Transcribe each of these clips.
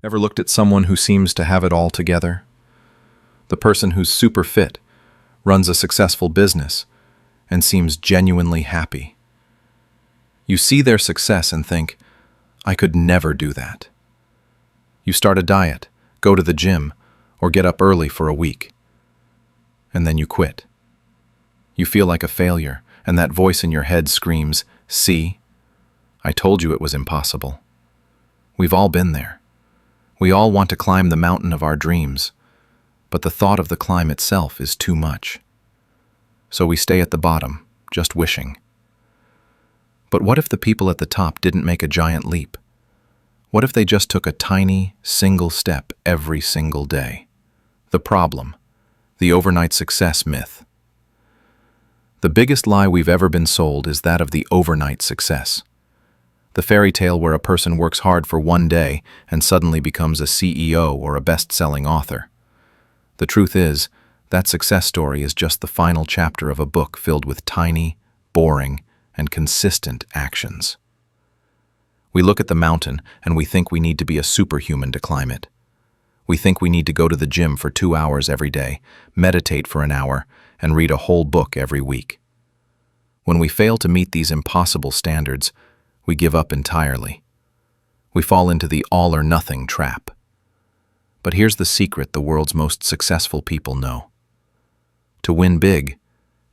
Ever looked at someone who seems to have it all together? The person who's super fit, runs a successful business, and seems genuinely happy. You see their success and think, I could never do that. You start a diet, go to the gym, or get up early for a week. And then you quit. You feel like a failure, and that voice in your head screams, "See? I told you it was impossible." We've all been there. We all want to climb the mountain of our dreams, but the thought of the climb itself is too much. So we stay at the bottom, just wishing. But what if the people at the top didn't make a giant leap? What if they just took a tiny, single step every single day? The problem, the overnight success myth. The biggest lie we've ever been sold is that of the overnight success. The fairy tale where a person works hard for one day and suddenly becomes a CEO or a best-selling author. The truth is, that success story is just the final chapter of a book filled with tiny, boring, and consistent actions. We look at the mountain and we think we need to be a superhuman to climb it. We think we need to go to the gym for 2 hours every day, meditate for an hour, and read a whole book every week. When we fail to meet these impossible standards, we give up entirely. We fall into the all-or-nothing trap. But here's the secret the world's most successful people know. To win big,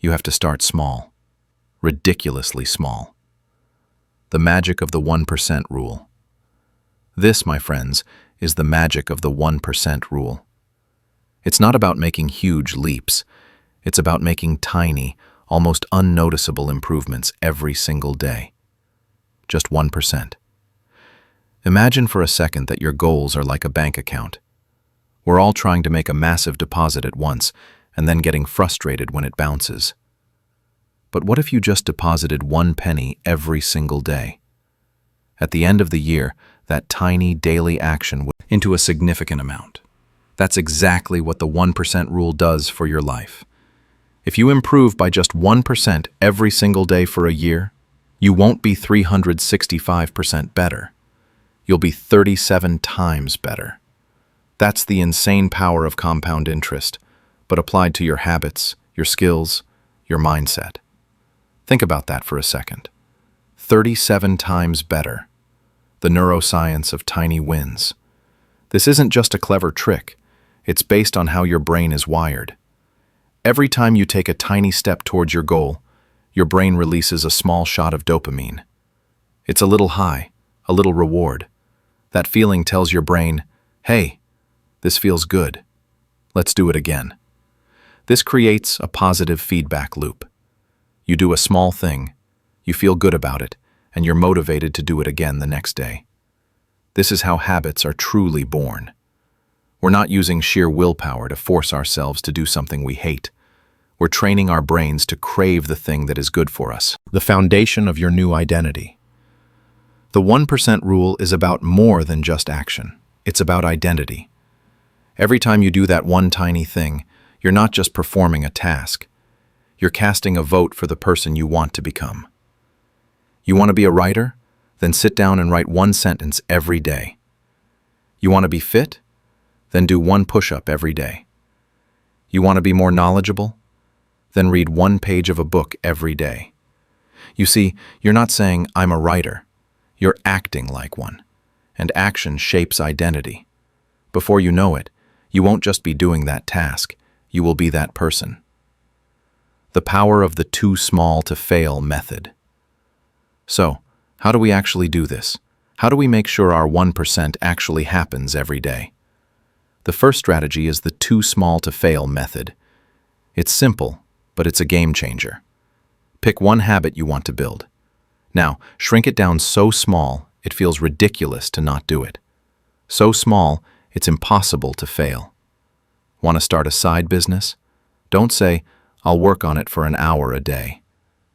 you have to start small, ridiculously small. The magic of the 1% rule. This, my friends, is the magic of the 1% rule. It's not about making huge leaps. It's about making tiny, almost unnoticeable improvements every single day. Just 1%. Imagine for a second that your goals are like a bank account. We're all trying to make a massive deposit at once and then getting frustrated when it bounces. But what if you just deposited 1 penny every single day? At the end of the year, that tiny daily action would into a significant amount. That's exactly what the 1% rule does for your life. If you improve by just 1% every single day for a year, you won't be 365% better. You'll be 37 times better. That's the insane power of compound interest, but applied to your habits, your skills, your mindset. Think about that for a second. 37 times better. The neuroscience of tiny wins. This isn't just a clever trick. It's based on how your brain is wired. Every time you take a tiny step towards your goal, your brain releases a small shot of dopamine. It's a little high, a little reward. That feeling tells your brain, hey, this feels good. Let's do it again. This creates a positive feedback loop. You do a small thing, you feel good about it, and you're motivated to do it again the next day. This is how habits are truly born. We're not using sheer willpower to force ourselves to do something we hate. We're training our brains to crave the thing that is good for us, the foundation of your new identity. The 1% rule is about more than just action. It's about identity. Every time you do that one tiny thing, you're not just performing a task. You're casting a vote for the person you want to become. You want to be a writer? Then sit down and write 1 sentence every day. You want to be fit? Then do 1 push-up every day. You want to be more knowledgeable? Then read 1 page of a book every day. You see, you're not saying, I'm a writer. You're acting like one. And action shapes identity. Before you know it, you won't just be doing that task, you will be that person. The power of the too small to fail method. So, how do we actually do this? How do we make sure our 1% actually happens every day? The first strategy is the too small to fail method. It's simple, but it's a game changer. Pick 1 habit you want to build. Now, shrink it down so small, it feels ridiculous to not do it. So small, it's impossible to fail. Want to start a side business? Don't say, I'll work on it for an hour a day.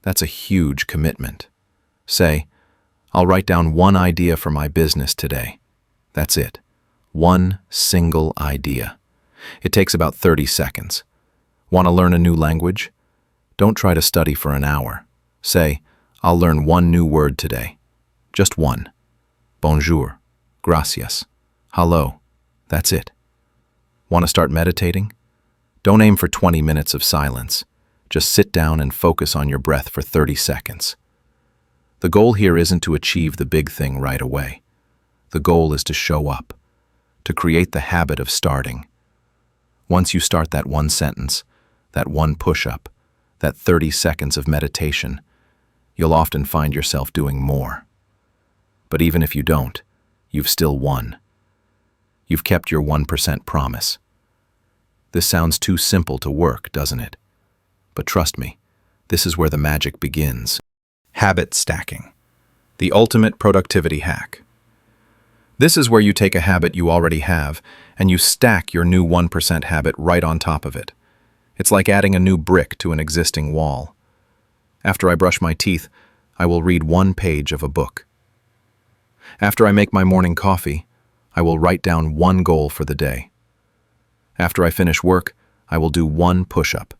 That's a huge commitment. Say, I'll write down 1 idea for my business today. That's it. 1 single idea. It takes about 30 seconds. Want to learn a new language? Don't try to study for an hour. Say, I'll learn 1 new word today. Just 1. Bonjour. Gracias. Hello. That's it. Want to start meditating? Don't aim for 20 minutes of silence. Just sit down and focus on your breath for 30 seconds. The goal here isn't to achieve the big thing right away. The goal is to show up, to create the habit of starting. Once you start that one sentence, that one push-up, that 30 seconds of meditation, you'll often find yourself doing more. But even if you don't, you've still won. You've kept your 1% promise. This sounds too simple to work, doesn't it? But trust me, this is where the magic begins. Habit stacking, the ultimate productivity hack. This is where you take a habit you already have and you stack your new 1% habit right on top of it. It's like adding a new brick to an existing wall. After I brush my teeth, I will read one page of a book. After I make my morning coffee, I will write down one goal for the day. After I finish work, I will do one push-up.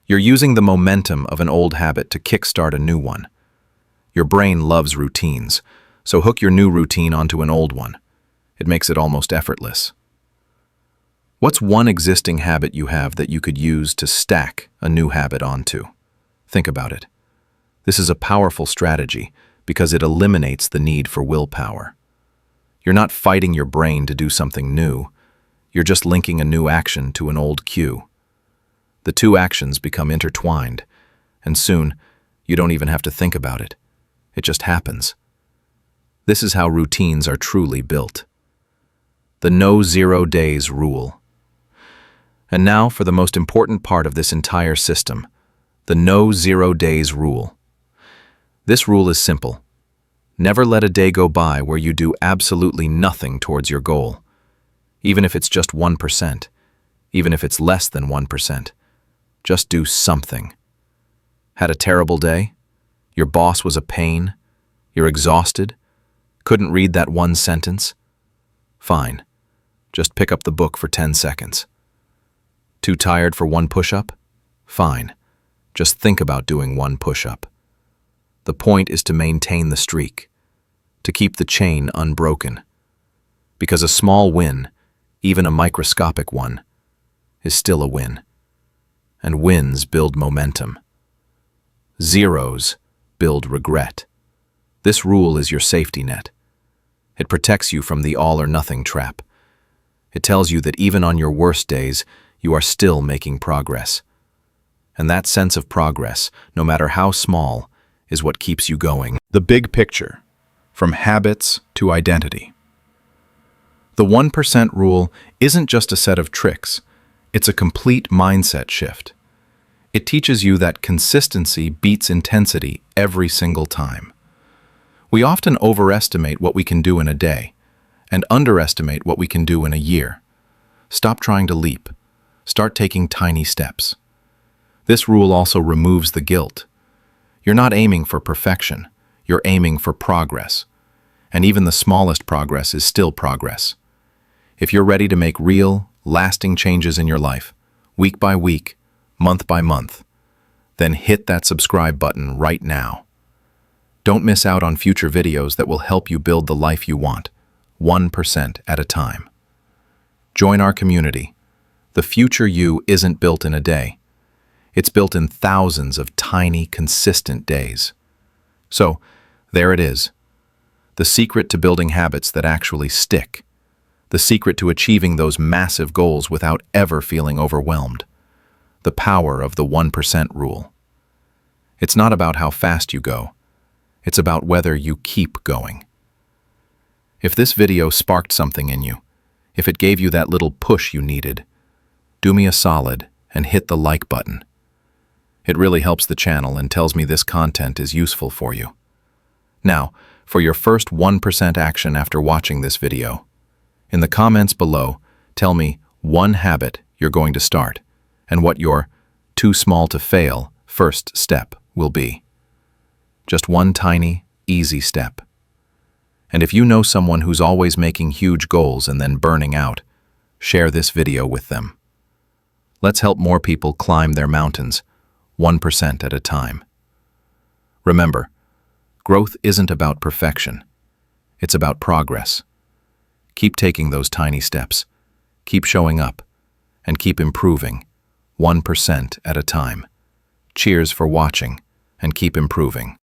You're using the momentum of an old habit to kickstart a new one. Your brain loves routines, so hook your new routine onto an old one. It makes it almost effortless. What's one existing habit you have that you could use to stack a new habit onto? Think about it. This is a powerful strategy because it eliminates the need for willpower. You're not fighting your brain to do something new. You're just linking a new action to an old cue. The two actions become intertwined, and soon, you don't even have to think about it. It just happens. This is how routines are truly built. The no 0 days rule. And now for the most important part of this entire system, the no 0 days rule. This rule is simple. Never let a day go by where you do absolutely nothing towards your goal. Even if it's just 1%, even if it's less than 1%, just do something. Had a terrible day? Your boss was a pain? You're exhausted? Couldn't read that one sentence? Fine. Just pick up the book for 10 seconds. Too tired for one push-up? Fine. Just think about doing one push-up. The point is to maintain the streak, to keep the chain unbroken. Because a small win, even a microscopic one, is still a win. And wins build momentum. Zeros build regret. This rule is your safety net. It protects you from the all-or-nothing trap. It tells you that even on your worst days, you are still making progress. And that sense of progress, no matter how small, is what keeps you going. The big picture, from habits to identity. The 1% rule isn't just a set of tricks, it's a complete mindset shift. It teaches you that consistency beats intensity every single time. We often overestimate what we can do in a day and underestimate what we can do in a year. Stop trying to leap. Start taking tiny steps. This rule also removes the guilt. You're not aiming for perfection. You're aiming for progress. And even the smallest progress is still progress. If you're ready to make real, lasting changes in your life, week by week, month by month, then hit that subscribe button right now. Don't miss out on future videos that will help you build the life you want, 1% at a time. Join our community. The future you isn't built in a day. It's built in thousands of tiny, consistent days. So, there it is. The secret to building habits that actually stick. The secret to achieving those massive goals without ever feeling overwhelmed. The power of the 1% rule. It's not about how fast you go. It's about whether you keep going. If this video sparked something in you, if it gave you that little push you needed, do me a solid and hit the like button. It really helps the channel and tells me this content is useful for you. Now, for your first 1% action after watching this video, in the comments below, tell me one habit you're going to start and what your too small to fail first step will be. Just one tiny, easy step. And if you know someone who's always making huge goals and then burning out, share this video with them. Let's help more people climb their mountains, 1% at a time. Remember, growth isn't about perfection. It's about progress. Keep taking those tiny steps. Keep showing up. And keep improving, 1% at a time. Cheers for watching, and keep improving.